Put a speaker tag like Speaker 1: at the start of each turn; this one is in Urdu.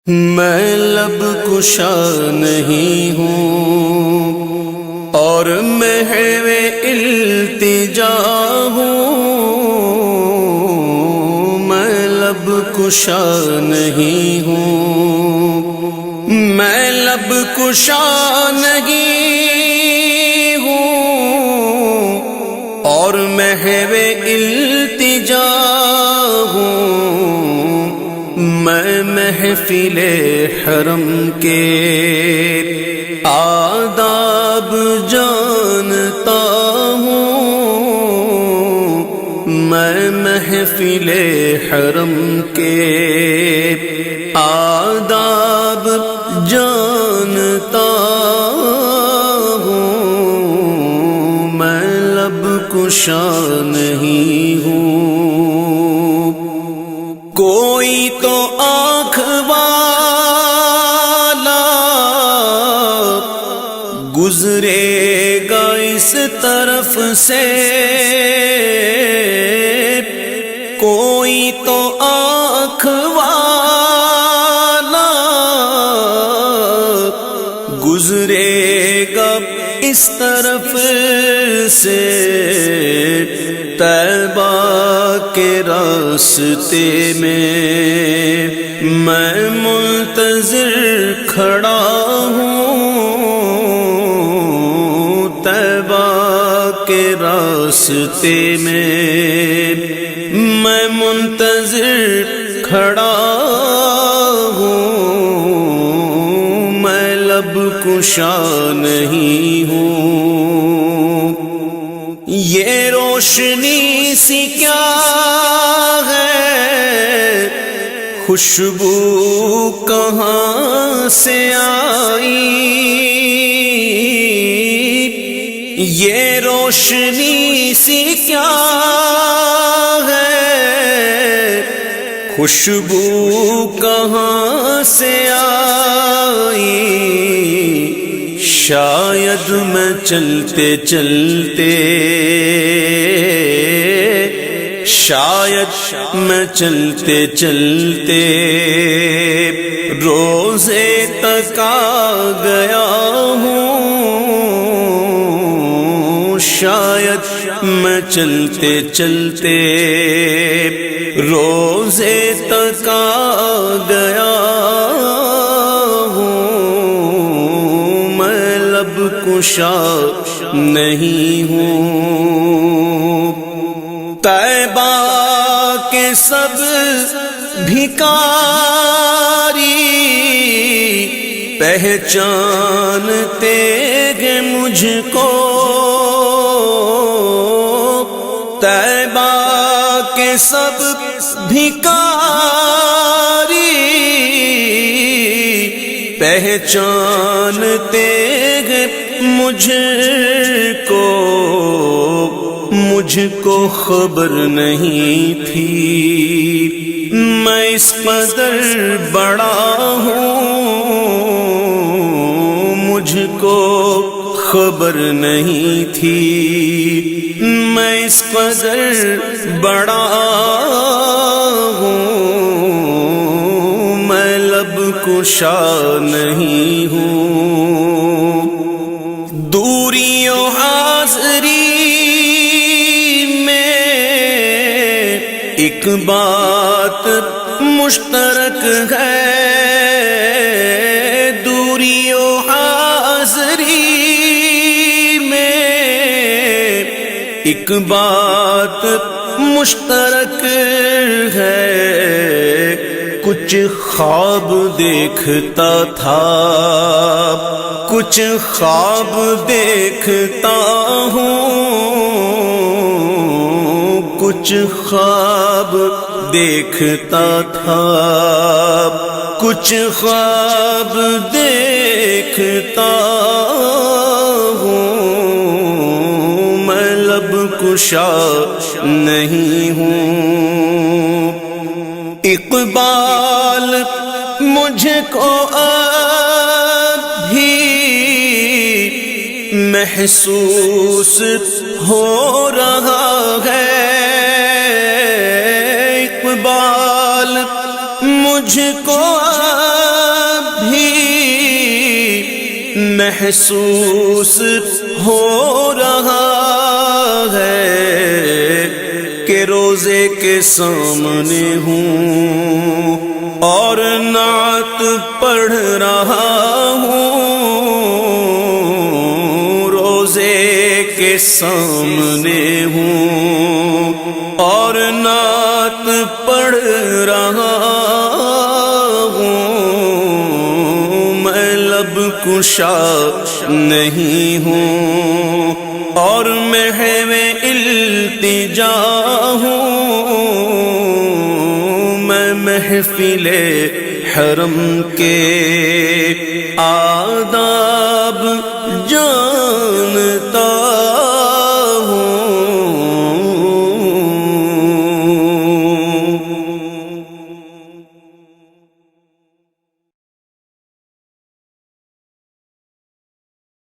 Speaker 1: میں لب کشا نہیں ہوں اور محو التجا ہوں، میں لب کشا نہیں ہوں، میں لب کشا نہیں ہوں اور محو التجا ہوں، میں محفل حرم کے آداب جانتا ہوں، میں محفل حرم کے آداب جانتا ہوں، میں لب کشا نہیں ہوں۔ کوئی تو آنکھ والا گزرے گا اس طرف سے، کوئی تو آنکھ والا گزرے گا اس طرف سے، طیبہ کے راستے میں میں منتظر کھڑا ہوں، طیبہ کے راستے میں میں منتظر کھڑا ہوں، میں لب کشا نہیں ہوں۔ یہ روشنی سی کیا ہے، خوشبو کہاں سے آئی، یہ روشنی سی کیا ہے، خوشبو کہاں سے آئی، شاید میں چلتے چلتے، شاید میں چلتے چلتے روزے تک آ گیا ہوں، شاید میں چلتے چلتے روزے تک آ گیا ہوں، میں لب کشا نہیں ہوں۔ طیبہ کے سب بھکاری پہچانتے ہیں مجھ کو، طیبہ کے سب بھکاری پہچانتے ہیں مجھ کو، مجھ کو خبر نہیں تھی میں اس قدر بڑا ہوں، مجھ کو خبر نہیں تھی میں اس قدر بڑا ہوں، میں لب کشا نہیں ہوں۔ دوری و حاضری ایک بات مشترک ہے، دوری و حاضری میں ایک بات مشترک ہے، کچھ خواب دیکھتا تھا، کچھ خواب دیکھتا ہوں، کچھ خواب دیکھتا تھا، کچھ خواب دیکھتا ہوں، میں لب کشا نہیں ہوں۔ اقبال مجھ کو ابھی محسوس ہو رہا ہے، اقبال مجھ کو محسوس ہو رہا ہے کہ روزے کے سامنے ہوں اور نعت پڑھ رہا ہوں، روزے کے سامنے ہوں اور نعت پڑھ رہا ہوں، میں لب کشا نہیں ہوں اور محو التجا ہوں، میں محفل حرم کے آداب جانتا